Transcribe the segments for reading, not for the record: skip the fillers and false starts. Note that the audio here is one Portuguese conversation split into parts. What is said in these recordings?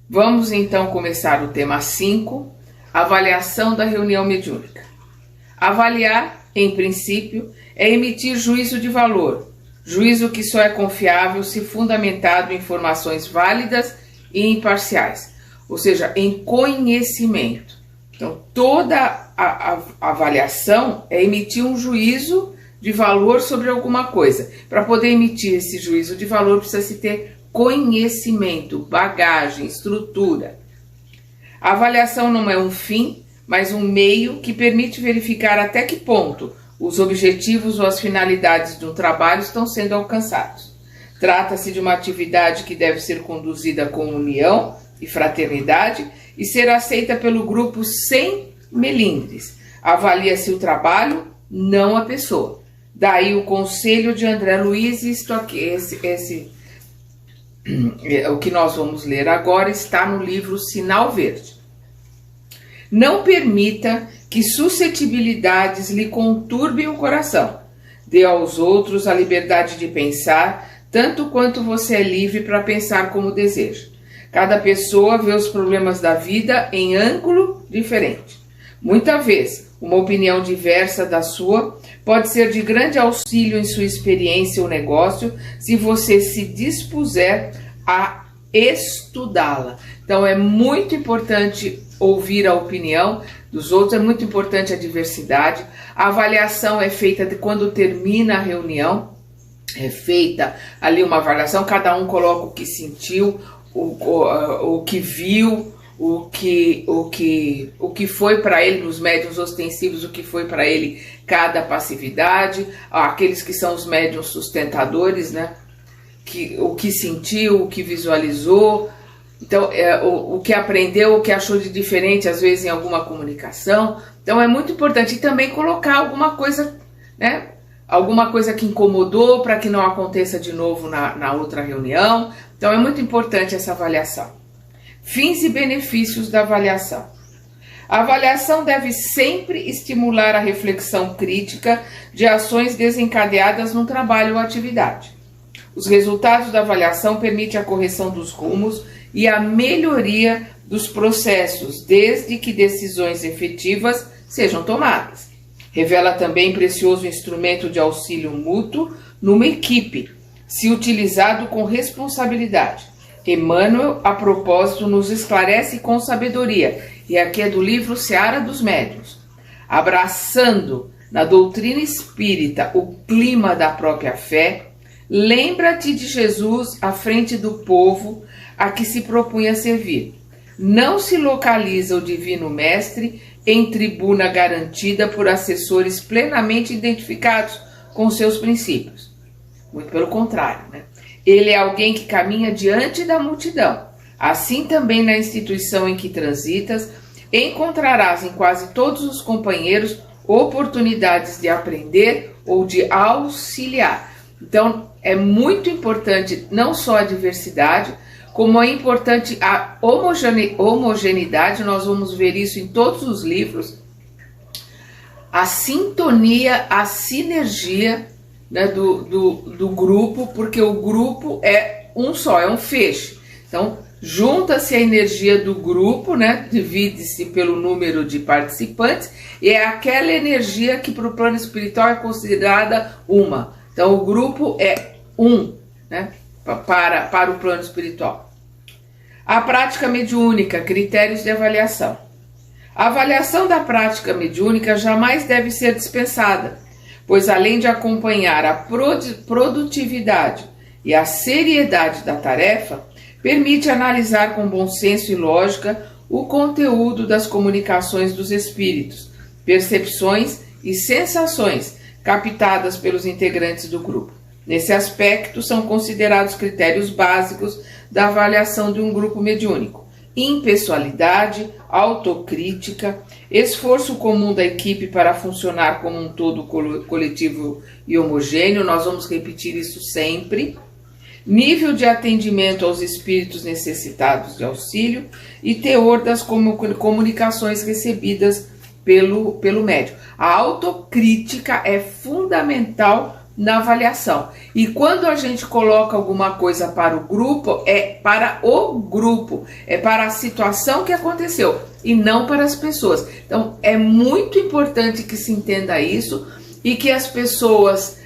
Vamos então começar o tema 5, avaliação da reunião mediúnica. Avaliar, em princípio, é emitir juízo de valor, juízo que só é confiável se fundamentado em informações válidas e imparciais, ou seja, em conhecimento. Então, toda a avaliação é emitir um juízo de valor sobre alguma coisa. Para poder emitir esse juízo de valor, precisa se ter conhecimento, bagagem, estrutura. A avaliação não é um fim, mas um meio que permite verificar até que ponto os objetivos ou as finalidades de um trabalho estão sendo alcançados. Trata-se de uma atividade que deve ser conduzida com união e fraternidade e ser aceita pelo grupo sem melindres. Avalia-se o trabalho, não a pessoa. Daí o conselho de André Luiz, isto aqui, o que nós vamos ler agora está no livro Sinal Verde. Não permita que suscetibilidades lhe conturbem o coração. Dê aos outros a liberdade de pensar, tanto quanto você é livre para pensar como deseja. Cada pessoa vê os problemas da vida em ângulo diferente. Muitas vezes, uma opinião diversa da sua pode ser de grande auxílio em sua experiência ou negócio, se você se dispuser a estudá-la. Então é muito importante ouvir a opinião dos outros, é muito importante a diversidade. A avaliação é feita quando termina a reunião, é feita ali uma avaliação, cada um coloca o que sentiu, o que viu, o que foi para ele nos médiuns ostensivos, o que foi para ele cada passividade, aqueles que são os médiuns sustentadores, né? O que sentiu, o que visualizou, então o que aprendeu, o que achou de diferente às vezes em alguma comunicação. Então é muito importante, e também colocar alguma coisa, né? Alguma coisa que incomodou para que não aconteça de novo na outra reunião. Então é muito importante essa avaliação. Fins e benefícios da avaliação. A avaliação deve sempre estimular a reflexão crítica de ações desencadeadas no trabalho ou atividade. Os resultados da avaliação permitem a correção dos rumos e a melhoria dos processos, desde que decisões efetivas sejam tomadas. Revela também precioso instrumento de auxílio mútuo numa equipe, se utilizado com responsabilidade. Emmanuel, a propósito, nos esclarece com sabedoria, e aqui é do livro Seara dos Médiuns. Abraçando na doutrina espírita o clima da própria fé, lembra-te de Jesus à frente do povo a que se propunha servir. Não se localiza o Divino Mestre em tribuna garantida por assessores plenamente identificados com seus princípios. Muito pelo contrário, né? Ele é alguém que caminha diante da multidão. Assim também na instituição em que transitas, encontrarás em quase todos os companheiros oportunidades de aprender ou de auxiliar. Então, é muito importante não só a diversidade, como é importante a homogeneidade, nós vamos ver isso em todos os livros, a sintonia, a sinergia, né, do grupo, porque o grupo é um só, é um feixe. Então, junta-se a energia do grupo, né, divide-se pelo número de participantes, e é aquela energia que para o plano espiritual é considerada uma. Então, o grupo é um, né, para o plano espiritual. A prática mediúnica, critérios de avaliação. A avaliação da prática mediúnica jamais deve ser dispensada, pois além de acompanhar a produtividade e a seriedade da tarefa, permite analisar com bom senso e lógica o conteúdo das comunicações dos espíritos, percepções e sensações captadas pelos integrantes do grupo. Nesse aspecto, são considerados critérios básicos da avaliação de um grupo mediúnico: impessoalidade, autocrítica, esforço comum da equipe para funcionar como um todo coletivo e homogêneo, nós vamos repetir isso sempre, nível de atendimento aos espíritos necessitados de auxílio e teor das comunicações recebidas pelo médium. A autocrítica é fundamental na avaliação. E quando a gente coloca alguma coisa para o grupo, é para o grupo, é para a situação que aconteceu e não para as pessoas. Então é muito importante que se entenda isso e que as pessoas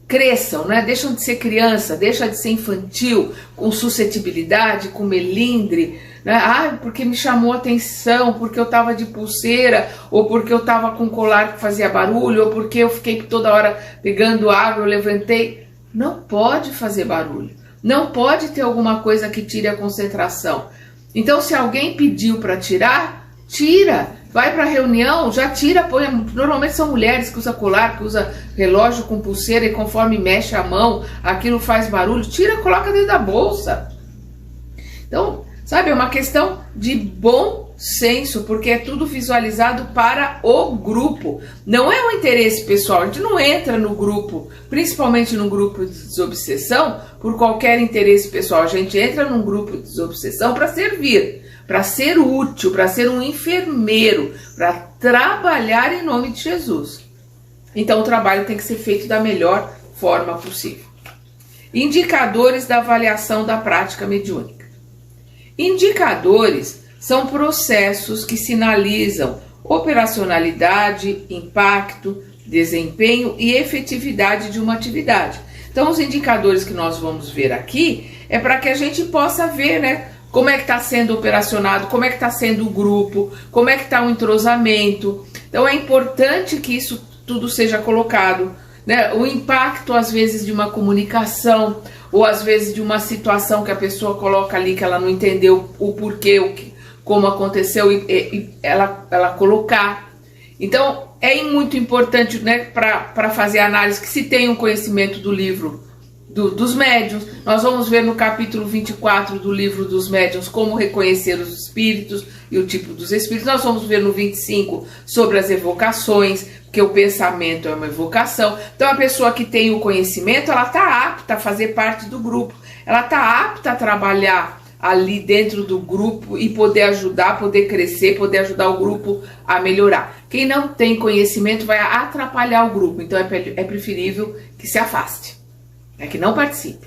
cresçam, né? Deixam de ser criança, deixam de ser infantil, com suscetibilidade, com melindre, né? Ah, porque me chamou a atenção, porque eu estava de pulseira, ou porque eu estava com um colar que fazia barulho, ou porque eu fiquei toda hora pegando água, eu levantei. Não pode fazer barulho, não pode ter alguma coisa que tire a concentração. Então, se alguém pediu para tirar, tira. Vai para a reunião, já tira, põe. Normalmente são mulheres que usam colar, que usam relógio com pulseira e conforme mexe a mão, aquilo faz barulho. Tira, coloca dentro da bolsa. Então, sabe, é uma questão de bom senso, porque é tudo visualizado para o grupo. Não é um interesse pessoal, a gente não entra no grupo, principalmente no grupo de desobsessão, por qualquer interesse pessoal. A gente entra num grupo de desobsessão para servir, para ser útil, para ser um enfermeiro, para trabalhar em nome de Jesus. Então o trabalho tem que ser feito da melhor forma possível. Indicadores da avaliação da prática mediúnica. Indicadores são processos que sinalizam operacionalidade, impacto, desempenho e efetividade de uma atividade. Então os indicadores que nós vamos ver aqui é para que a gente possa ver, né, como é que está sendo operacionado, como é que está sendo o grupo, como é que está o entrosamento. Então é importante que isso tudo seja colocado, né? O impacto, às vezes, de uma comunicação, ou às vezes de uma situação que a pessoa coloca ali, que ela não entendeu o porquê, como aconteceu, e ela colocar. Então é muito importante, né, para fazer a análise, que se tem um conhecimento do livro dos médiuns. Nós vamos ver no capítulo 24 do livro dos médiuns como reconhecer os espíritos e o tipo dos espíritos. Nós vamos ver no 25 sobre as evocações, porque o pensamento é uma evocação. Então a pessoa que tem o conhecimento, ela está apta a fazer parte do grupo, ela está apta a trabalhar ali dentro do grupo e poder ajudar, poder crescer, poder ajudar o grupo a melhorar. Quem não tem conhecimento vai atrapalhar o grupo, então é preferível que se afaste, que não participe.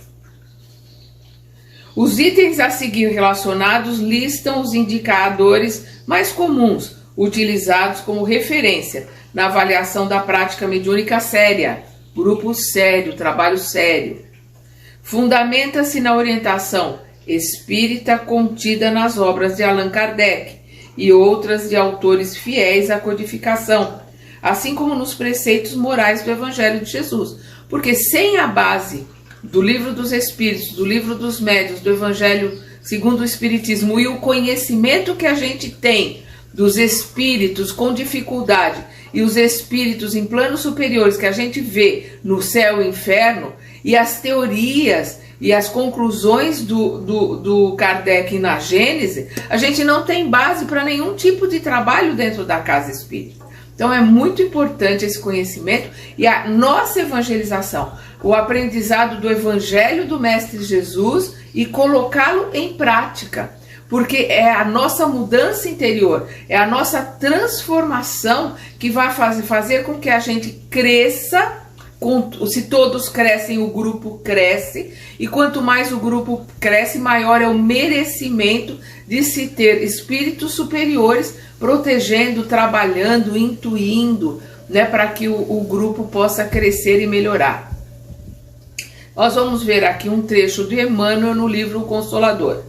Os itens a seguir relacionados listam os indicadores mais comuns utilizados como referência na avaliação da prática mediúnica séria, grupo sério, trabalho sério. Fundamenta-se na orientação espírita contida nas obras de Allan Kardec e outras de autores fiéis à codificação, assim como nos preceitos morais do Evangelho de Jesus. Porque sem a base do livro dos Espíritos, do livro dos Médiuns, do Evangelho segundo o Espiritismo e o conhecimento que a gente tem dos espíritos com dificuldade e os espíritos em planos superiores que a gente vê no céu e inferno, e as teorias e as conclusões do Kardec na Gênese, a gente não tem base para nenhum tipo de trabalho dentro da casa espírita. Então é muito importante esse conhecimento e a nossa evangelização, o aprendizado do Evangelho do Mestre Jesus e colocá-lo em prática, porque é a nossa mudança interior, é a nossa transformação que vai fazer com que a gente cresça. Se todos crescem, o grupo cresce, e quanto mais o grupo cresce, maior é o merecimento de se ter espíritos superiores protegendo, trabalhando, intuindo, né, para que o grupo possa crescer e melhorar. Nós vamos ver aqui um trecho de Emmanuel no livro O Consolador.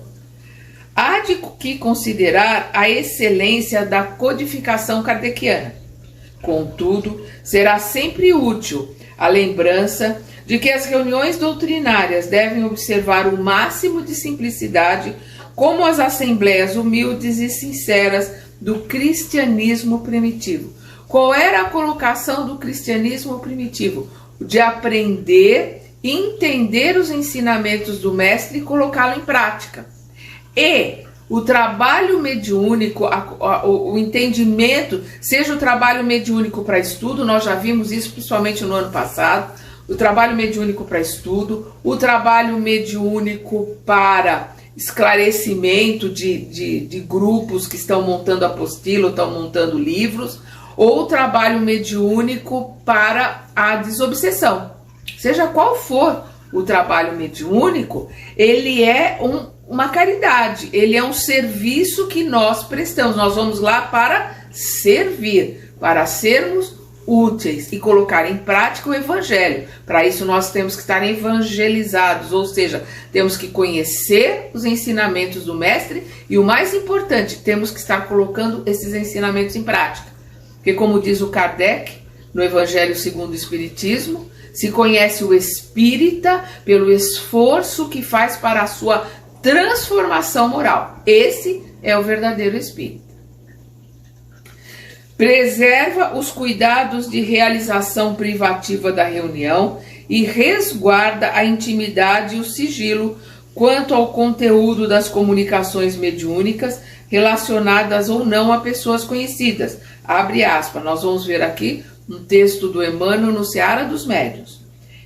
Há de que considerar a excelência da codificação kardeciana. Contudo, será sempre útil a lembrança de que as reuniões doutrinárias devem observar o máximo de simplicidade, como as assembleias humildes e sinceras do cristianismo primitivo. Qual era a colocação do cristianismo primitivo? De aprender, entender os ensinamentos do mestre e colocá-lo em prática. E o trabalho mediúnico, o entendimento, seja o trabalho mediúnico para estudo, nós já vimos isso principalmente no ano passado, o trabalho mediúnico para estudo, o trabalho mediúnico para esclarecimento de grupos que estão montando apostila, estão montando livros, ou o trabalho mediúnico para a desobsessão. Seja qual for o trabalho mediúnico, ele é uma caridade, ele é um serviço que nós prestamos. Nós vamos lá para servir, para sermos úteis e colocar em prática o evangelho. Para isso nós temos que estar evangelizados, ou seja, temos que conhecer os ensinamentos do mestre e o mais importante, temos que estar colocando esses ensinamentos em prática. Porque como diz o Kardec, no Evangelho segundo o Espiritismo, se conhece o espírita pelo esforço que faz para a sua transformação moral. Esse é o verdadeiro espírita. Preserva os cuidados de realização privativa da reunião e resguarda a intimidade e o sigilo quanto ao conteúdo das comunicações mediúnicas relacionadas ou não a pessoas conhecidas. Abre aspas, nós vamos ver aqui um texto do Emmanuel no Seara dos Médiuns.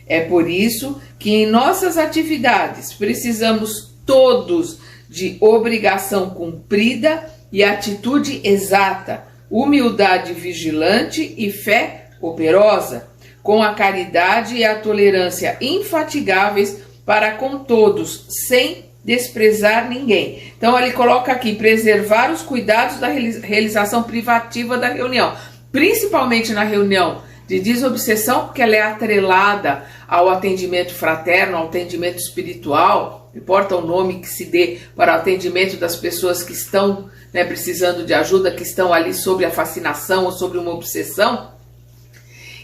É por isso que em nossas atividades precisamos todos de obrigação cumprida e atitude exata, humildade vigilante e fé operosa, com a caridade e a tolerância infatigáveis para com todos, sem desprezar ninguém. Então ele coloca aqui, preservar os cuidados da realização privativa da reunião, principalmente na reunião de desobsessão, porque ela é atrelada ao atendimento fraterno, ao atendimento espiritual, não importa o nome que se dê para o atendimento das pessoas que estão precisando de ajuda, que estão ali sobre a fascinação ou sobre uma obsessão.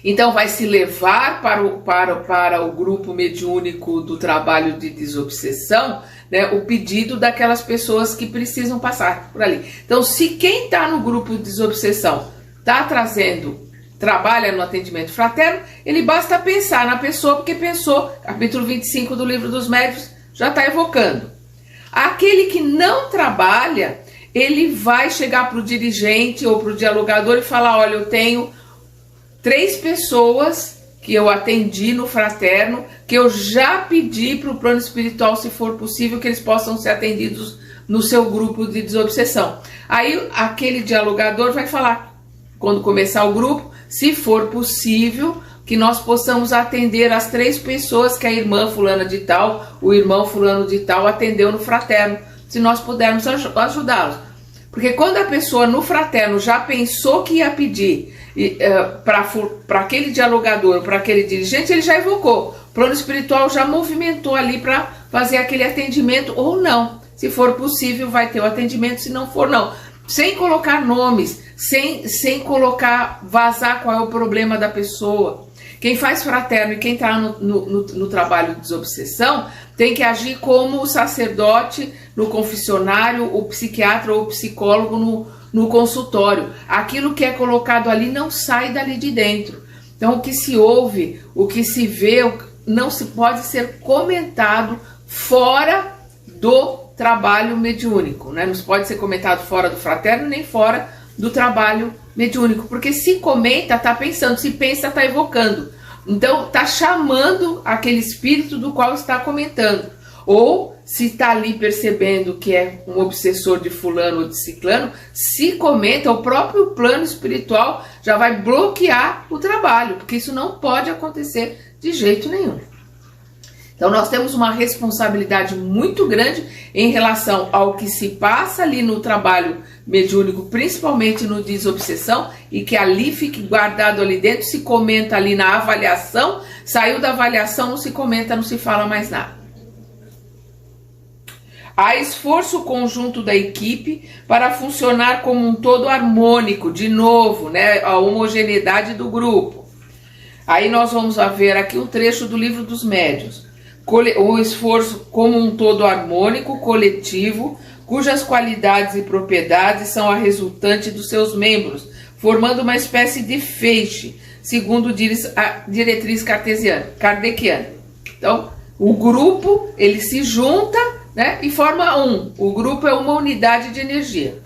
Então vai se levar para o grupo mediúnico do trabalho de desobsessão, o pedido daquelas pessoas que precisam passar por ali. Então, se quem está no grupo de desobsessão está trabalha no atendimento fraterno, ele basta pensar na pessoa, porque pensou, capítulo 25 do Livro dos Médiuns já está evocando. Aquele que não trabalha, ele vai chegar para o dirigente ou para o dialogador e falar, olha, eu tenho 3 pessoas que eu atendi no fraterno, que eu já pedi para o plano espiritual, se for possível, que eles possam ser atendidos no seu grupo de desobsessão. Aí aquele dialogador vai falar, quando começar o grupo, se for possível, que nós possamos atender as 3 pessoas que a irmã fulana de tal, o irmão fulano de tal atendeu no fraterno, se nós pudermos ajudá-los. Porque quando a pessoa no fraterno já pensou que ia pedir para aquele dialogador, para aquele dirigente, ele já evocou. O plano espiritual já movimentou ali para fazer aquele atendimento ou não. Se for possível, vai ter o atendimento, se não for, não. Sem colocar nomes, sem colocar, vazar qual é o problema da pessoa. Quem faz fraterno e quem está no trabalho de desobsessão tem que agir como o sacerdote no confessionário, o psiquiatra ou o psicólogo no consultório. Aquilo que é colocado ali não sai dali de dentro. Então o que se ouve, o que se vê, não se pode ser comentado fora do trabalho mediúnico, Não se pode ser comentado fora do fraterno nem fora do trabalho mediúnico, porque se comenta, está pensando, se pensa, está evocando. Então, está chamando aquele espírito do qual está comentando. Ou, se está ali percebendo que é um obsessor de fulano ou de ciclano, se comenta, o próprio plano espiritual já vai bloquear o trabalho, porque isso não pode acontecer de jeito nenhum. Então nós temos uma responsabilidade muito grande em relação ao que se passa ali no trabalho mediúnico, principalmente no desobsessão, e que ali fique guardado ali dentro, se comenta ali na avaliação, saiu da avaliação, não se comenta, não se fala mais nada. Há esforço conjunto da equipe para funcionar como um todo harmônico, de novo, a homogeneidade do grupo. Aí nós vamos ver aqui um trecho do Livro dos Médiuns. O esforço como um todo harmônico, coletivo, cujas qualidades e propriedades são a resultante dos seus membros, formando uma espécie de feixe, segundo a diretriz kardeciana. Então, o grupo, ele se junta, e forma o grupo é uma unidade de energia.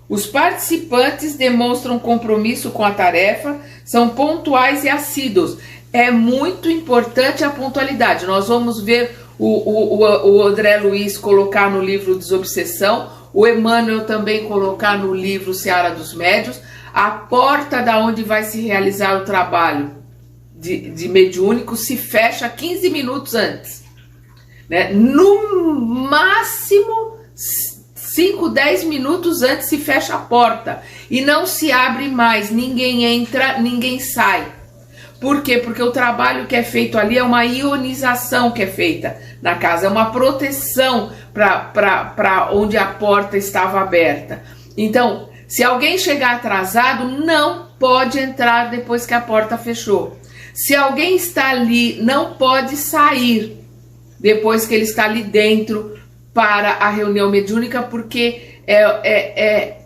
Os participantes demonstram compromisso com a tarefa, são pontuais e assíduos. É muito importante a pontualidade. Nós vamos ver o André Luiz colocar no livro Desobsessão, o Emmanuel também colocar no livro Seara dos Médiuns, a porta da onde vai se realizar o trabalho de mediúnico se fecha 15 minutos antes, né? No máximo 5, 10 minutos antes se fecha a porta e não se abre mais, ninguém entra, ninguém sai. Por quê? Porque o trabalho que é feito ali é uma ionização que é feita na casa, é uma proteção para onde a porta estava aberta. Então, se alguém chegar atrasado, não pode entrar depois que a porta fechou. Se alguém está ali, não pode sair depois que ele está ali dentro para a reunião mediúnica, porque é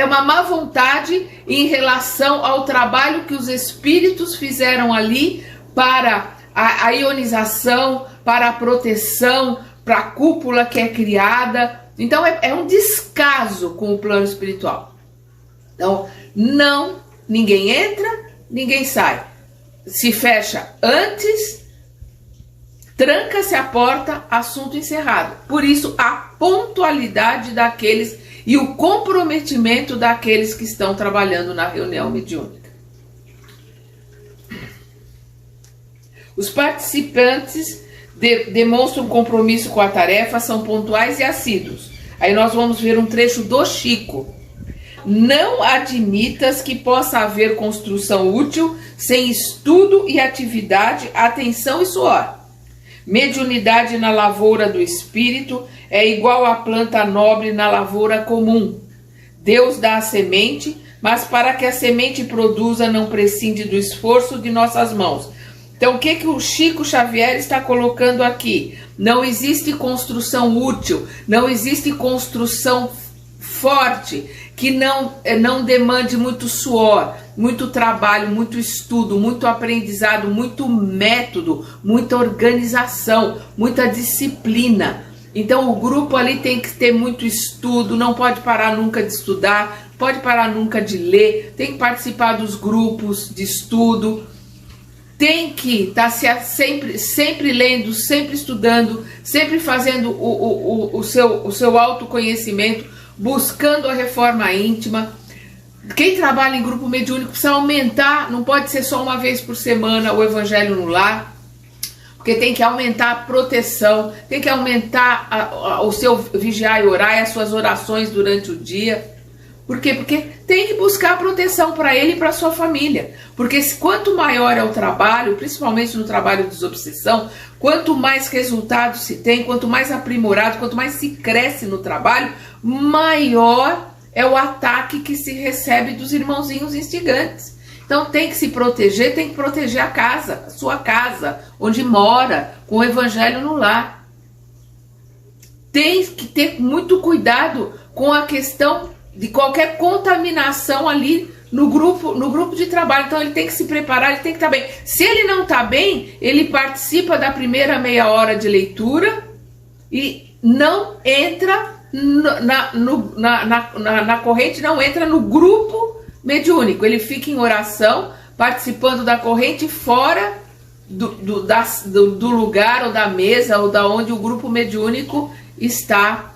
uma má vontade em relação ao trabalho que os espíritos fizeram ali para a ionização, para a proteção, para a cúpula que é criada. Então é um descaso com o plano espiritual. Então ninguém entra, ninguém sai. Se fecha antes, tranca-se a porta, assunto encerrado. Por isso, a pontualidade daqueles e o comprometimento daqueles que estão trabalhando na reunião mediúnica. Os participantes demonstram compromisso com a tarefa, são pontuais e assíduos. Aí nós vamos ver um trecho do Chico. Não admitas que possa haver construção útil sem estudo e atividade, atenção e suor. Mediunidade na lavoura do espírito é igual à planta nobre na lavoura comum. Deus dá a semente, mas para que a semente produza não prescinde do esforço de nossas mãos. Então o que o Chico Xavier está colocando aqui? Não existe construção útil, não existe construção forte, que não demande muito suor, muito trabalho, muito estudo, muito aprendizado, muito método, muita organização, muita disciplina. Então o grupo ali tem que ter muito estudo, não pode parar nunca de estudar, pode parar nunca de ler, tem que participar dos grupos de estudo, tem que estar sempre lendo, sempre estudando, sempre fazendo o seu autoconhecimento, buscando a reforma íntima. Quem trabalha em grupo mediúnico precisa aumentar, não pode ser só uma vez por semana o evangelho no lar, porque tem que aumentar a proteção, tem que aumentar o seu vigiar e orar e as suas orações durante o dia. Por quê? Porque tem que buscar proteção para ele e para sua família. Porque quanto maior é o trabalho, principalmente no trabalho de desobsessão, quanto mais resultados se tem, quanto mais aprimorado, quanto mais se cresce no trabalho, maior é o ataque que se recebe dos irmãozinhos instigantes. Então tem que se proteger, tem que proteger a casa, a sua casa, onde mora, com o evangelho no lar. Tem que ter muito cuidado com a questão de qualquer contaminação ali no grupo de trabalho. Então ele tem que se preparar, ele tem que estar bem. Se ele não está bem, ele participa da primeira meia hora de leitura e não entra na corrente, não entra no grupo mediúnico. Ele fica em oração, participando da corrente fora do lugar ou da mesa ou da onde o grupo mediúnico está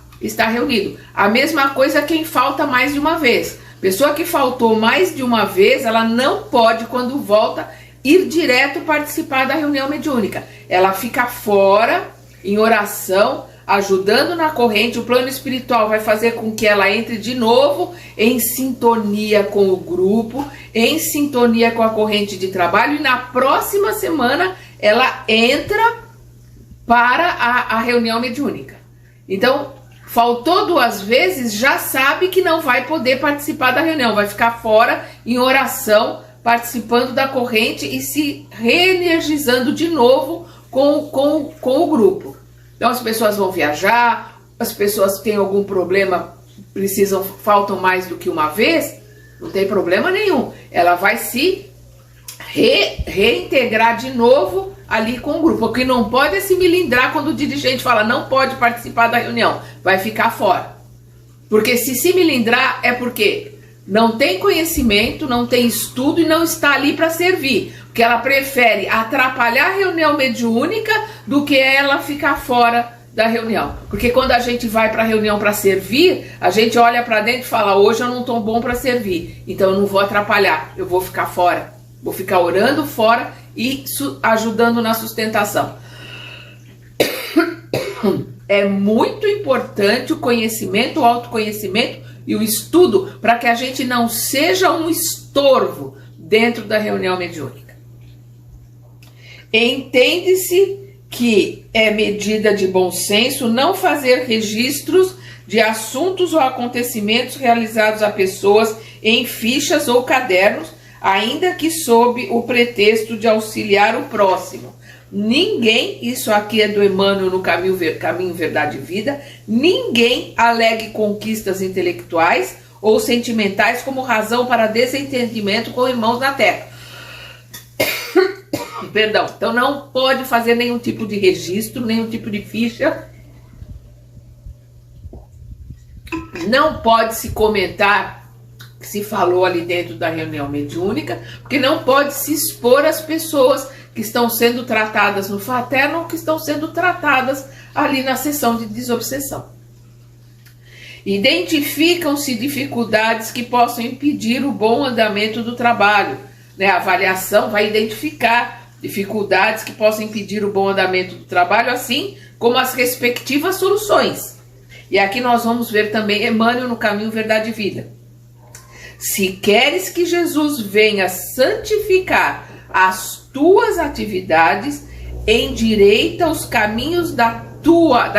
reunido. A mesma coisa quem falta mais de uma vez. Pessoa que faltou mais de uma vez, ela não pode, quando volta, ir direto participar da reunião mediúnica. Ela fica fora, em oração, ajudando na corrente. O plano espiritual vai fazer com que ela entre de novo em sintonia com o grupo, em sintonia com a corrente de trabalho, e na próxima semana ela entra para a reunião mediúnica. Então, faltou 2 vezes, já sabe que não vai poder participar da reunião, vai ficar fora em oração, participando da corrente e se reenergizando de novo com o grupo. Então as pessoas vão viajar, as pessoas têm algum problema, faltam mais do que uma vez, não tem problema nenhum. Ela vai se reintegrar de novo ali com o grupo. O que não pode é se milindrar quando o dirigente fala não pode participar da reunião, vai ficar fora. Porque se milindrar é porque não tem conhecimento, não tem estudo e não está ali para servir. Porque ela prefere atrapalhar a reunião mediúnica do que ela ficar fora da reunião. Porque quando a gente vai para a reunião para servir, a gente olha para dentro e fala: hoje eu não estou bom para servir, então eu não vou atrapalhar, eu vou ficar fora, vou ficar orando fora e ajudando na sustentação. É muito importante o conhecimento, o autoconhecimento e o estudo para que a gente não seja um estorvo dentro da reunião mediúnica. Entende-se que é medida de bom senso não fazer registros de assuntos ou acontecimentos realizados a pessoas em fichas ou cadernos, ainda que sob o pretexto de auxiliar o próximo. Ninguém, isso aqui é do Emmanuel no Caminho, Verdade e Vida, ninguém alegue conquistas intelectuais ou sentimentais como razão para desentendimento com irmãos na terra. Perdão, então não pode fazer nenhum tipo de registro, nenhum tipo de ficha. Não pode se comentar que se falou ali dentro da reunião mediúnica, porque não pode se expor às pessoas que estão sendo tratadas no fraterno ou que estão sendo tratadas ali na sessão de desobsessão. Identificam-se dificuldades que possam impedir o bom andamento do trabalho. A avaliação vai identificar dificuldades que possam impedir o bom andamento do trabalho, assim como as respectivas soluções. E aqui nós vamos ver também Emmanuel no Caminho, Verdade e Vida. Se queres que Jesus venha santificar as tuas atividades, endireita os caminhos da tua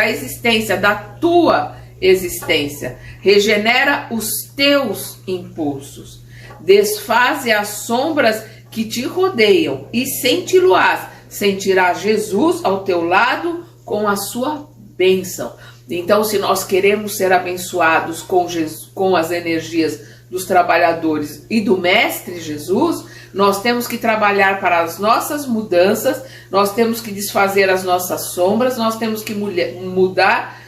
existência, regenera os teus impulsos, desfaze as sombras que te rodeiam e sentirás Jesus ao teu lado com a sua bênção. Então, se nós queremos ser abençoados com as energias dos trabalhadores e do Mestre Jesus, nós temos que trabalhar para as nossas mudanças, nós temos que desfazer as nossas sombras, nós temos que mudar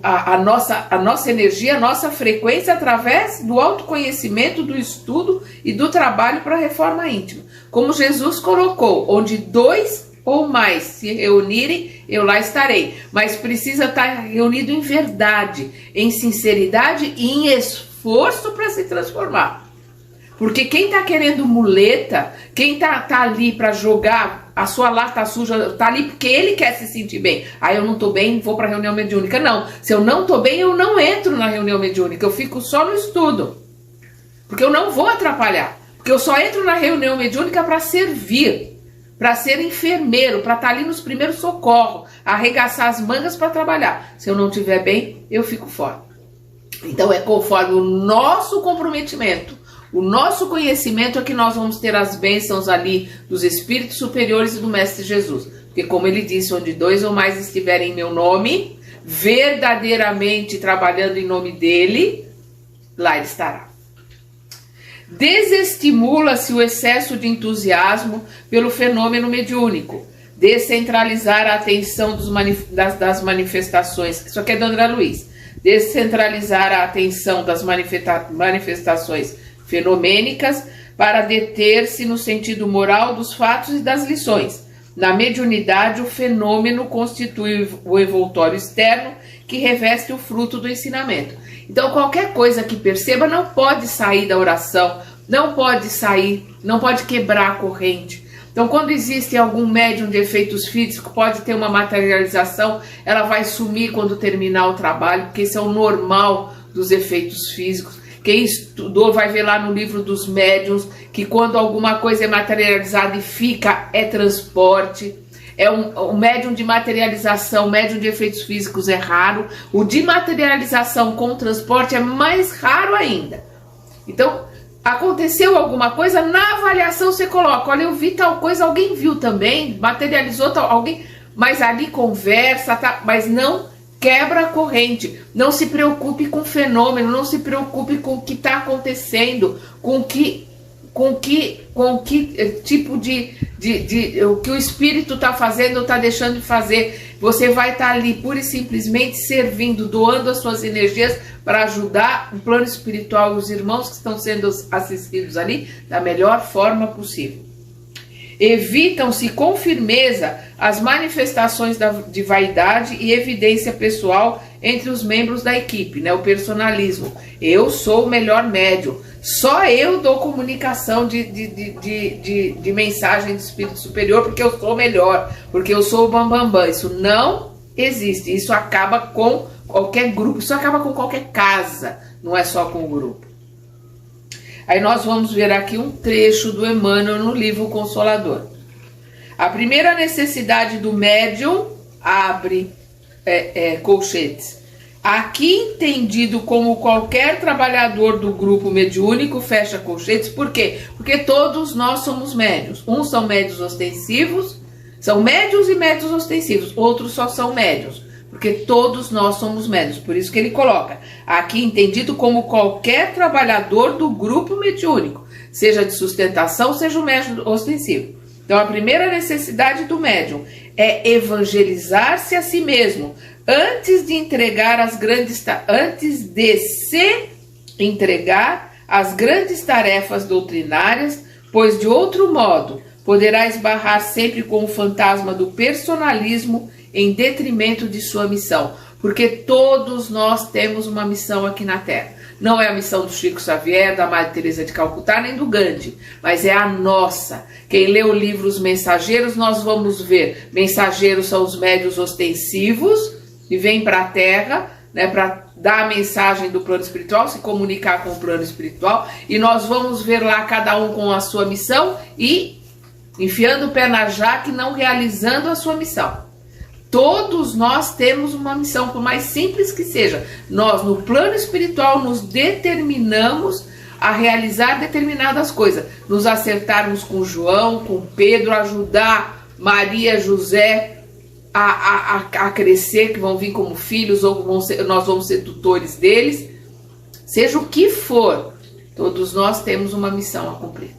a nossa energia, a nossa frequência através do autoconhecimento, do estudo e do trabalho para a reforma íntima. Como Jesus colocou, onde 2 ou mais se reunirem, eu lá estarei. Mas precisa estar reunido em verdade, em sinceridade e em esforço para se transformar. Porque quem está querendo muleta, quem está ali para jogar a sua lata suja, está ali porque ele quer se sentir bem. Eu não estou bem, vou para a reunião mediúnica. Não, se eu não estou bem, eu não entro na reunião mediúnica, eu fico só no estudo. Porque eu não vou atrapalhar. Porque eu só entro na reunião mediúnica para servir, para ser enfermeiro, para estar ali nos primeiros socorros, arregaçar as mangas para trabalhar. Se eu não estiver bem, eu fico fora. Então é conforme o nosso comprometimento, o nosso conhecimento, é que nós vamos ter as bênçãos ali dos espíritos superiores e do Mestre Jesus. Porque como ele disse, onde 2 ou mais estiverem em meu nome, verdadeiramente trabalhando em nome dele, lá ele estará. Desestimula-se o excesso de entusiasmo pelo fenômeno mediúnico. Descentralizar a atenção das manifestações. Isso aqui é do André Luiz. Descentralizar a atenção das manifestações fenomênicas para deter-se no sentido moral dos fatos e das lições. Na mediunidade, o fenômeno constitui o envoltório externo que reveste o fruto do ensinamento. Então, qualquer coisa que perceba não pode sair da oração, não pode sair, não pode quebrar a corrente. Então, quando existe algum médium de efeitos físicos, pode ter uma materialização, ela vai sumir quando terminar o trabalho, porque isso é o normal dos efeitos físicos. Quem estudou vai ver lá no livro dos médiuns que quando alguma coisa é materializada e fica, é transporte. O médium de materialização, médium de efeitos físicos é raro. O de materialização com transporte é mais raro ainda. Então, aconteceu alguma coisa, na avaliação você coloca: olha, eu vi tal coisa, alguém viu também, materializou alguém, mas ali conversa, tá, mas não quebra a corrente. Não se preocupe com o fenômeno, não se preocupe com o que está acontecendo, com que tipo o que o espírito está fazendo ou está deixando de fazer. Você vai estar ali pura e simplesmente servindo, doando as suas energias para ajudar o plano espiritual e os irmãos que estão sendo assistidos ali da melhor forma possível. Evitam-se com firmeza as manifestações de vaidade e evidência pessoal entre os membros da equipe, né? O personalismo. Eu sou o melhor médium. Só eu dou comunicação de mensagem do Espírito Superior porque eu sou melhor, porque eu sou o bambambam. Isso não existe. Isso acaba com qualquer grupo, isso acaba com qualquer casa, não é só com o grupo. Aí nós vamos ver aqui um trecho do Emmanuel no livro Consolador. A primeira necessidade do médium, abre colchetes. Aqui entendido como qualquer trabalhador do grupo mediúnico, fecha colchetes. Por quê? Porque todos nós somos médiuns. Uns são médiuns ostensivos, são médiuns e médiuns ostensivos. Outros só são médiuns. Porque todos nós somos médiuns. Por isso que ele coloca aqui entendido como qualquer trabalhador do grupo mediúnico, seja de sustentação, seja o médium ostensivo. Então a primeira necessidade do médium é evangelizar-se a si mesmo antes de se entregar às grandes tarefas doutrinárias, pois de outro modo poderá esbarrar sempre com o fantasma do personalismo em detrimento de sua missão, porque todos nós temos uma missão aqui na Terra. Não é a missão do Chico Xavier, da Madre Teresa de Calcutá, nem do Gandhi, mas é a nossa. Quem lê o livro Os Mensageiros, nós vamos ver, mensageiros são os médiuns ostensivos, que vêm para a Terra, né, para dar a mensagem do plano espiritual, se comunicar com o plano espiritual, e nós vamos ver lá cada um com a sua missão e enfiando o pé na jaca e não realizando a sua missão. Todos nós temos uma missão, por mais simples que seja. Nós, no plano espiritual, nos determinamos a realizar determinadas coisas. Nos acertarmos com João, com Pedro, ajudar Maria, José a crescer, que vão vir como filhos, ou nós vamos ser tutores deles. Seja o que for, todos nós temos uma missão a cumprir.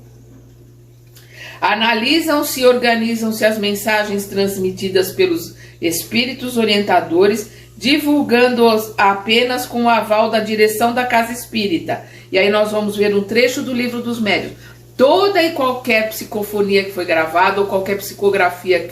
Analisam-se e organizam-se as mensagens transmitidas pelos espíritos orientadores, divulgando-os apenas com o aval da direção da casa espírita. E aí nós vamos ver um trecho do Livro dos Médiuns. Toda e qualquer psicofonia que foi gravada ou qualquer psicografia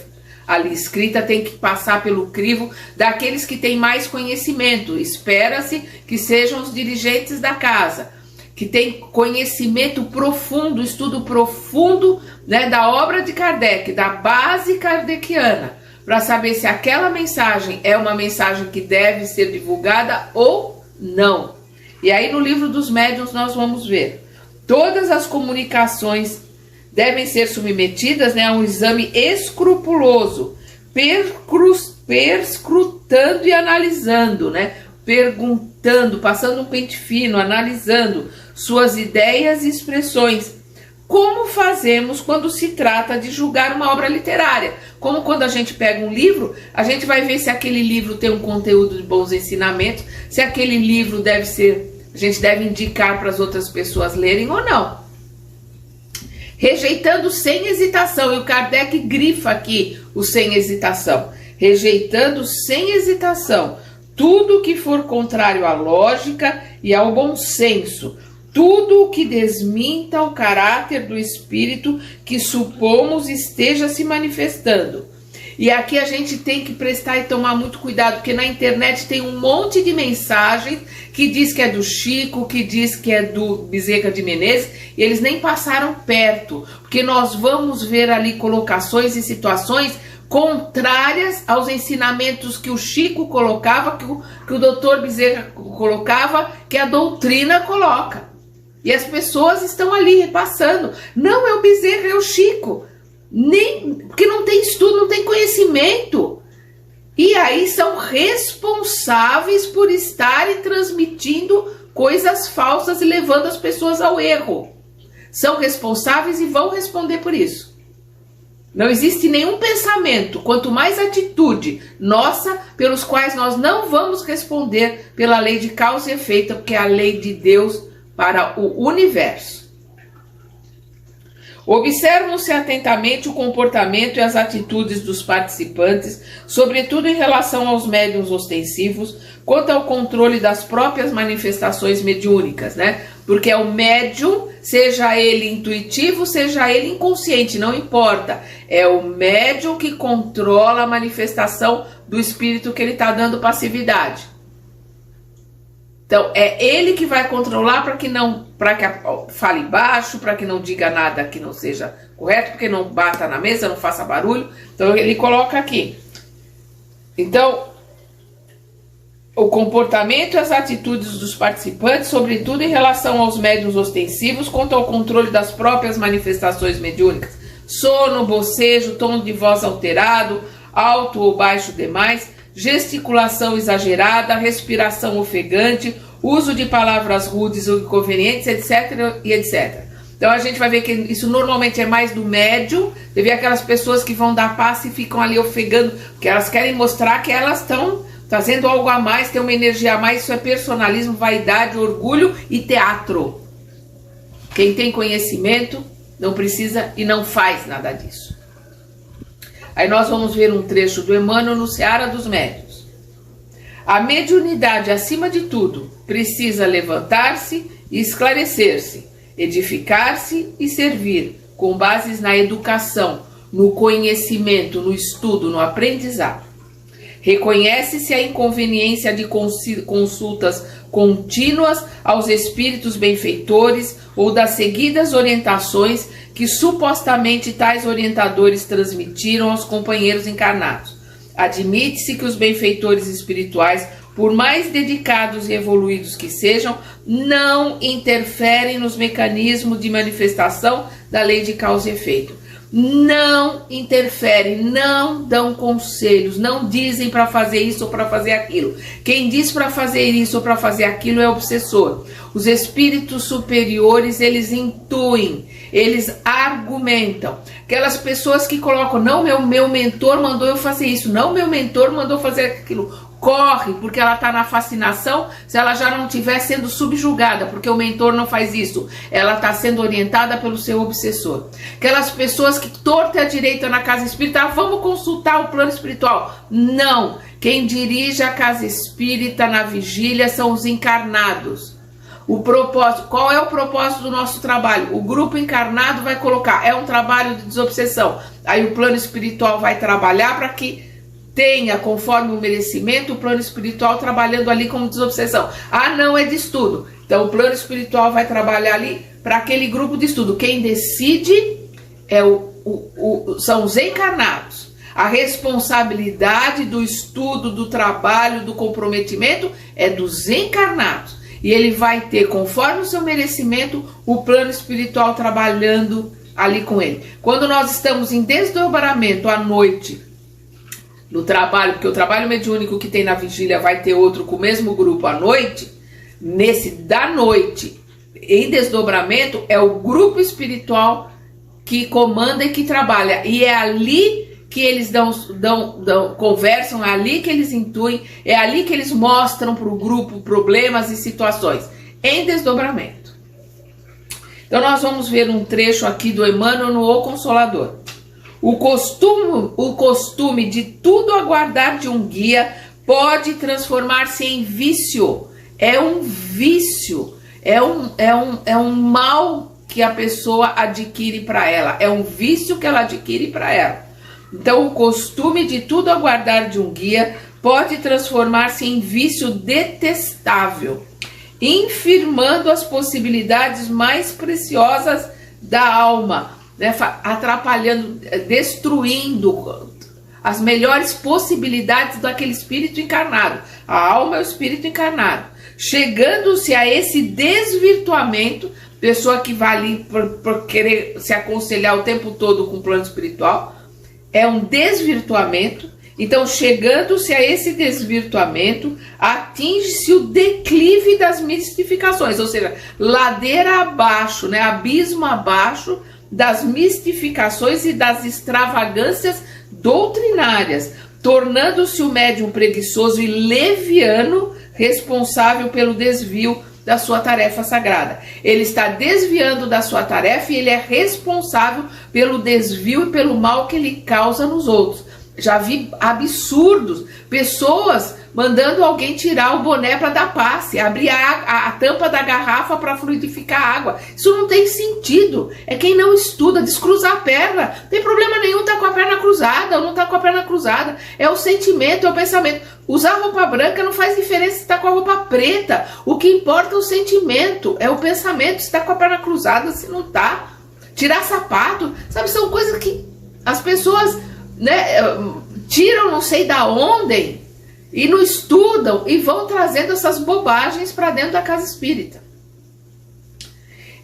ali escrita tem que passar pelo crivo daqueles que têm mais conhecimento. Espera-se que sejam os dirigentes da casa, que tem conhecimento profundo, estudo profundo, né, da obra de Kardec, da base kardeciana, para saber se aquela mensagem é uma mensagem que deve ser divulgada ou não. E aí no Livro dos Médiuns nós vamos ver, todas as comunicações devem ser submetidas, né, a um exame escrupuloso, perscrutando e analisando, né, perguntando, passando um pente fino, analisando suas ideias e expressões, como fazemos quando se trata de julgar uma obra literária. Como quando a gente pega um livro, a gente vai ver se aquele livro tem um conteúdo de bons ensinamentos, se aquele livro a gente deve indicar para as outras pessoas lerem ou não. Rejeitando sem hesitação, e o Kardec grifa aqui o sem hesitação, rejeitando sem hesitação tudo que for contrário à lógica e ao bom senso, tudo o que desminta o caráter do espírito que supomos esteja se manifestando. E aqui a gente tem que prestar e tomar muito cuidado, porque na internet tem um monte de mensagens que diz que é do Chico, que diz que é do Bezerra de Menezes, e eles nem passaram perto, porque nós vamos ver ali colocações e situações contrárias aos ensinamentos que o Chico colocava, que o doutor Bezerra colocava, que a doutrina coloca. E as pessoas estão ali repassando. Não é o Bezerra, é o Chico. Porque não tem estudo, não tem conhecimento. E aí são responsáveis por estarem transmitindo coisas falsas e levando as pessoas ao erro. São responsáveis e vão responder por isso. Não existe nenhum pensamento, quanto mais atitude nossa, pelos quais nós não vamos responder pela lei de causa e efeito, porque é a lei de Deus para o universo. Observam-se atentamente o comportamento e as atitudes dos participantes, sobretudo em relação aos médiuns ostensivos, quanto ao controle das próprias manifestações mediúnicas, né? porque é o médium, seja ele intuitivo, seja ele inconsciente, não importa. É o médium que controla a manifestação do espírito que ele está dando passividade. Então, é ele que vai controlar para que fale baixo, para que não diga nada que não seja correto, porque não bata na mesa, não faça barulho. Então, ele coloca aqui. Então, o comportamento e as atitudes dos participantes, sobretudo em relação aos médiuns ostensivos, quanto ao controle das próprias manifestações mediúnicas. Sono, bocejo, tom de voz alterado, alto ou baixo demais, gesticulação exagerada, respiração ofegante, uso de palavras rudes ou inconvenientes, etc. e etc. Então a gente vai ver que isso normalmente é mais do médium. Você vê aquelas pessoas que vão dar passe e ficam ali ofegando, porque elas querem mostrar que elas estão fazendo algo a mais, tem uma energia a mais. Isso é personalismo, vaidade, orgulho e teatro. Quem tem conhecimento não precisa e não faz nada disso. Aí nós vamos ver um trecho do Emmanuel no Seara dos Médiuns. A mediunidade, acima de tudo, precisa levantar-se e esclarecer-se, edificar-se e servir, com bases na educação, no conhecimento, no estudo, no aprendizado. Reconhece-se a inconveniência de consultas contínuas aos espíritos benfeitores ou das seguidas orientações que supostamente tais orientadores transmitiram aos companheiros encarnados. Admite-se que os benfeitores espirituais, por mais dedicados e evoluídos que sejam, não interferem nos mecanismos de manifestação da lei de causa e efeito. Não interferem, não dão conselhos, não dizem para fazer isso ou para fazer aquilo. Quem diz para fazer isso ou para fazer aquilo é obsessor. Os espíritos superiores, eles intuem, eles argumentam. Aquelas pessoas que colocam, não, meu mentor mandou eu fazer isso, não, meu mentor mandou fazer aquilo. Corre, porque ela está na fascinação, se ela já não estiver sendo subjugada, porque o mentor não faz isso. Ela está sendo orientada pelo seu obsessor. Aquelas pessoas que torta à direita na casa espírita, vamos consultar o plano espiritual. Não, quem dirige a casa espírita na vigília são os encarnados. O propósito, qual é o propósito do nosso trabalho? O grupo encarnado vai colocar, é um trabalho de desobsessão. Aí o plano espiritual vai trabalhar para que tenha, conforme o merecimento, o plano espiritual trabalhando ali como desobsessão. Ah, não, é de estudo. Então o plano espiritual vai trabalhar ali para aquele grupo de estudo. Quem decide são os encarnados. A responsabilidade do estudo, do trabalho, do comprometimento é dos encarnados. E ele vai ter, conforme o seu merecimento, o plano espiritual trabalhando ali com ele. Quando nós estamos em desdobramento à noite, no trabalho, porque o trabalho mediúnico que tem na vigília vai ter outro com o mesmo grupo à noite, nesse da noite, em desdobramento, é o grupo espiritual que comanda e que trabalha. E é ali que eles conversam, é ali que eles intuem, é ali que eles mostram para o grupo problemas e situações, em desdobramento. Então nós vamos ver um trecho aqui do Emmanuel no O Consolador. O costume de tudo aguardar de um guia pode transformar-se em vício. É um vício, é um mal que a pessoa adquire para ela, é um vício que ela adquire para ela. Então o costume de tudo aguardar de um guia pode transformar-se em vício detestável, infirmando as possibilidades mais preciosas da alma, né, atrapalhando, destruindo as melhores possibilidades daquele espírito encarnado. A alma é o espírito encarnado. Chegando-se a esse desvirtuamento, pessoa que vai ali por querer se aconselhar o tempo todo com o plano espiritual, é um desvirtuamento. Então, chegando-se a esse desvirtuamento, atinge-se o declive das mistificações, ou seja, ladeira abaixo, né, abismo abaixo das mistificações e das extravagâncias doutrinárias, tornando-se o médium preguiçoso e leviano, responsável pelo desvio da sua tarefa sagrada. Ele está desviando da sua tarefa e ele é responsável pelo desvio e pelo mal que ele causa nos outros. Já vi absurdos, pessoas mandando alguém tirar o boné para dar passe, abrir a tampa da garrafa para fluidificar a água. Isso não tem sentido. É quem não estuda, descruzar a perna. Não tem problema nenhum estar com a perna cruzada ou não estar com a perna cruzada. É o sentimento, é o pensamento. Usar roupa branca não faz diferença se está com a roupa preta. O que importa é o sentimento, é o pensamento, se está com a perna cruzada, se não está. Tirar sapato, sabe, são coisas que as pessoas, né, tiram não sei da onde e não estudam e vão trazendo essas bobagens para dentro da casa espírita.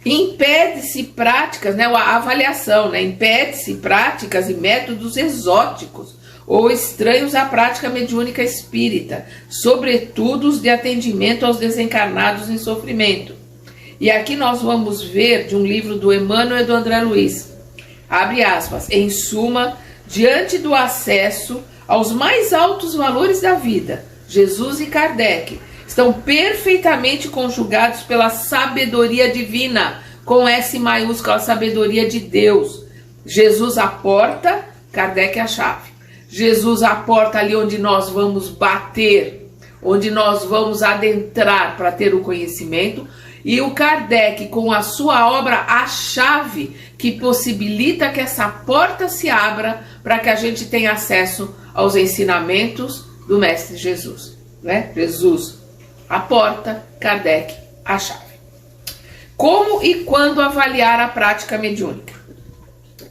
Impede-se práticas, né, a avaliação, né, impede-se práticas e métodos exóticos ou estranhos à prática mediúnica espírita, sobretudo os de atendimento aos desencarnados em sofrimento. E aqui nós vamos ver de um livro do Emmanuel e do André Luiz, abre aspas, em suma, diante do acesso aos mais altos valores da vida, Jesus e Kardec estão perfeitamente conjugados pela sabedoria divina, com S maiúscula, a sabedoria de Deus. Jesus a porta, Kardec a chave. Jesus a porta ali onde nós vamos bater, onde nós vamos adentrar para ter o conhecimento, e o Kardec com a sua obra a chave que possibilita que essa porta se abra para que a gente tenha acesso aos ensinamentos do Mestre Jesus, né? Jesus a porta, Kardec a chave. Como e quando avaliar a prática mediúnica?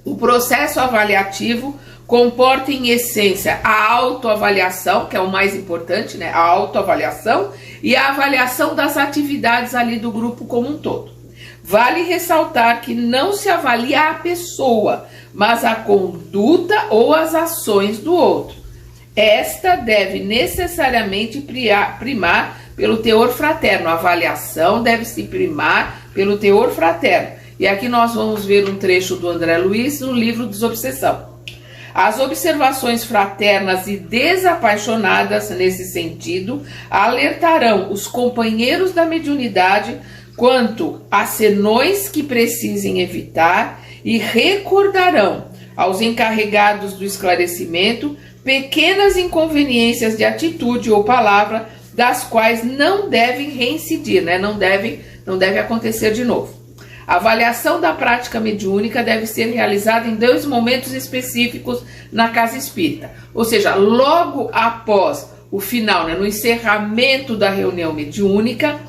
O processo avaliativo comporta em essência a autoavaliação, que é o mais importante, né? A autoavaliação e a avaliação das atividades ali do grupo como um todo. Vale ressaltar que não se avalia a pessoa, mas a conduta ou as ações do outro. Esta deve necessariamente primar pelo teor fraterno. A avaliação deve se primar pelo teor fraterno. E aqui nós vamos ver um trecho do André Luiz no livro Desobsessão. As observações fraternas e desapaixonadas nesse sentido alertarão os companheiros da mediunidade quanto a senões que precisem evitar e recordarão aos encarregados do esclarecimento pequenas inconveniências de atitude ou palavra das quais não devem reincidir, né? Não deve acontecer de novo. A avaliação da prática mediúnica deve ser realizada em 2 momentos específicos na casa espírita. Ou seja, logo após o final, né, no encerramento da reunião mediúnica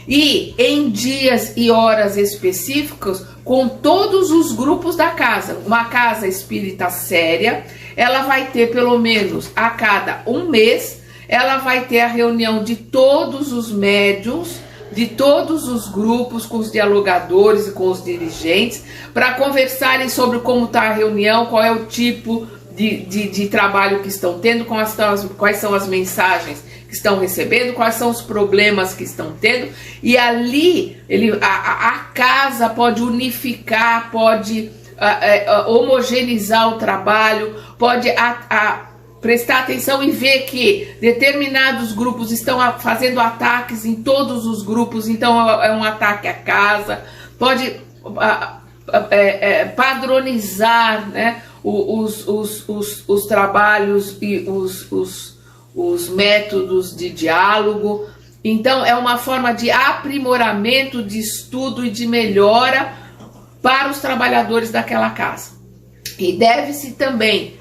e em dias e horas específicos com todos os grupos da casa. Uma casa espírita séria, ela vai ter pelo menos a cada 1 mês, ela vai ter a reunião de todos os médiuns, de todos os grupos, com os dialogadores e com os dirigentes, para conversarem sobre como está a reunião, qual é o tipo de trabalho que estão tendo, quais são as mensagens que estão recebendo, quais são os problemas que estão tendo, e ali a casa pode unificar, pode homogeneizar o trabalho, pode prestar atenção e ver que determinados grupos estão fazendo ataques em todos os grupos, então é um ataque à casa, pode padronizar, né, os trabalhos e os métodos de diálogo. Então é uma forma de aprimoramento, de estudo e de melhora para os trabalhadores daquela casa. E deve-se também,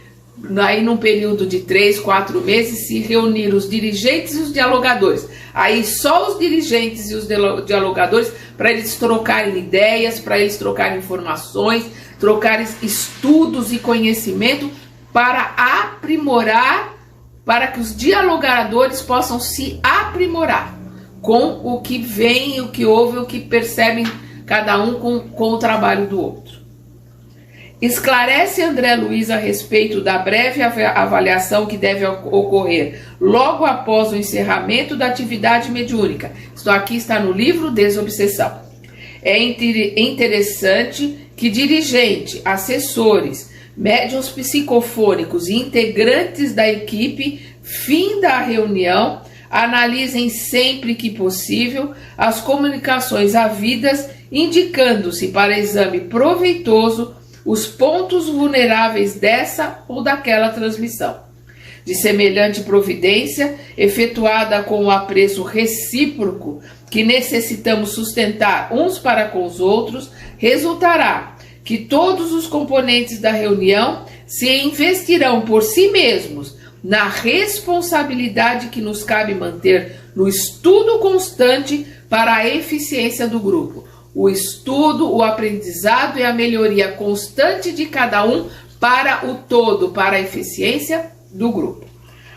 aí num período de 3, 4 meses, se reunir os dirigentes e os dialogadores. Aí só os dirigentes e os dialogadores, para eles trocarem ideias, para eles trocarem informações, trocarem estudos e conhecimento para aprimorar, para que os dialogadores possam se aprimorar com o que vem, o que ouve, o que percebem cada um com o trabalho do outro. Esclarece André Luiz a respeito da breve avaliação que deve ocorrer logo após o encerramento da atividade mediúnica. Isso aqui está no livro Desobsessão. É interessante que dirigente, assessores, médiuns psicofônicos e integrantes da equipe, fim da reunião, analisem sempre que possível as comunicações havidas, indicando-se para exame proveitoso os pontos vulneráveis dessa ou daquela transmissão. De semelhante providência, efetuada com o apreço recíproco que necessitamos sustentar uns para com os outros, resultará que todos os componentes da reunião se investirão por si mesmos na responsabilidade que nos cabe manter no estudo constante para a eficiência do grupo. O estudo, o aprendizado e a melhoria constante de cada um para o todo, para a eficiência do grupo.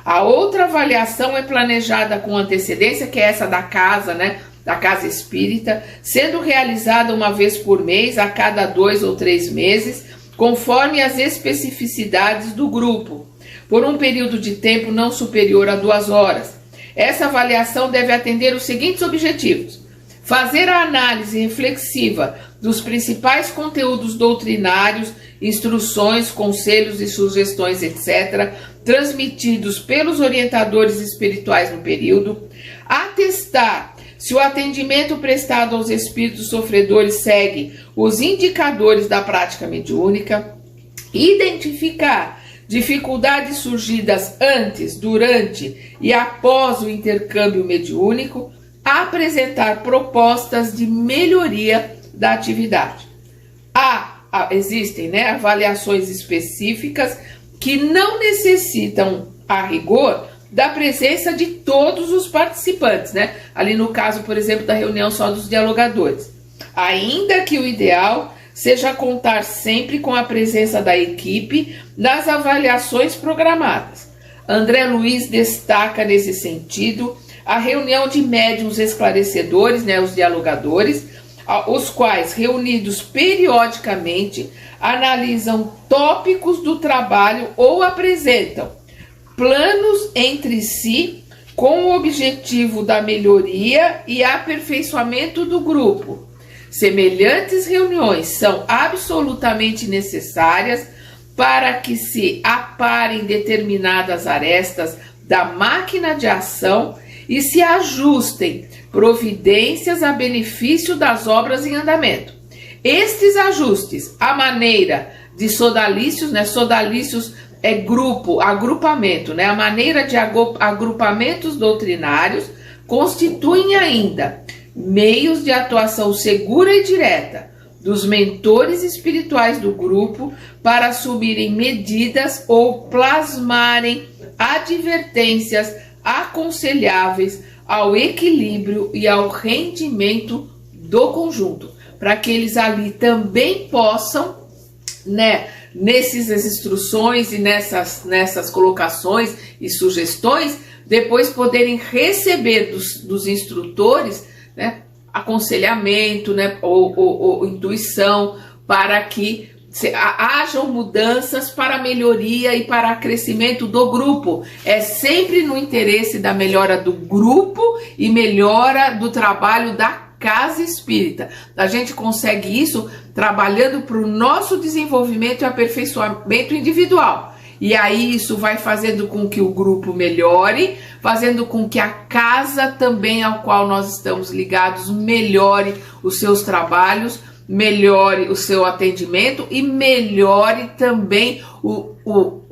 A outra avaliação é planejada com antecedência, que é essa da casa, da casa espírita, sendo realizada uma vez por mês, a cada 2 ou 3 meses, conforme as especificidades do grupo, por um período de tempo não superior a 2 horas. Essa avaliação deve atender os seguintes objetivos: fazer a análise reflexiva dos principais conteúdos doutrinários, instruções, conselhos e sugestões, etc., transmitidos pelos orientadores espirituais no período, atestar se o atendimento prestado aos espíritos sofredores segue os indicadores da prática mediúnica, identificar dificuldades surgidas antes, durante e após o intercâmbio mediúnico, apresentar propostas de melhoria da atividade. Existem avaliações específicas que não necessitam, a rigor, da presença de todos os participantes, ali no caso, por exemplo, da reunião só dos dialogadores. Ainda que o ideal seja contar sempre com a presença da equipe nas avaliações programadas. André Luiz destaca nesse sentido a reunião de médiuns esclarecedores, os dialogadores, os quais, reunidos periodicamente, analisam tópicos do trabalho ou apresentam planos entre si com o objetivo da melhoria e aperfeiçoamento do grupo. Semelhantes reuniões são absolutamente necessárias para que se aparem determinadas arestas da máquina de ação e se ajustem providências a benefício das obras em andamento. Estes ajustes, à maneira de sodalícios, sodalícios é grupo, agrupamento, a maneira de agrupamentos doutrinários, constituem ainda meios de atuação segura e direta dos mentores espirituais do grupo para assumirem medidas ou plasmarem advertências aconselháveis ao equilíbrio e ao rendimento do conjunto, para que eles ali também possam, nessas instruções e nessas colocações e sugestões, depois poderem receber dos instrutores, aconselhamento, ou intuição, para que hajam mudanças para a melhoria e para o crescimento do grupo. É sempre no interesse da melhora do grupo e melhora do trabalho da casa espírita. A gente consegue isso trabalhando para o nosso desenvolvimento e aperfeiçoamento individual. E aí isso vai fazendo com que o grupo melhore, fazendo com que a casa também ao qual nós estamos ligados melhore os seus trabalhos, melhore o seu atendimento e melhore também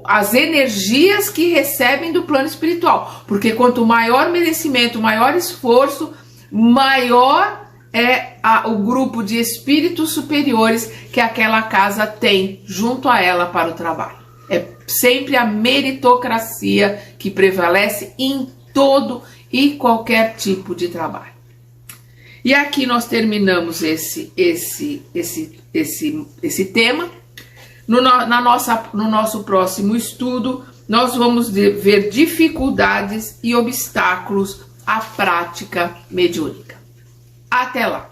as energias que recebem do plano espiritual. Porque quanto maior merecimento, maior esforço, maior é o grupo de espíritos superiores que aquela casa tem junto a ela para o trabalho. É sempre a meritocracia que prevalece em todo e qualquer tipo de trabalho. E aqui nós terminamos esse tema. No nosso próximo estudo, nós vamos ver dificuldades e obstáculos à prática mediúnica. Até lá!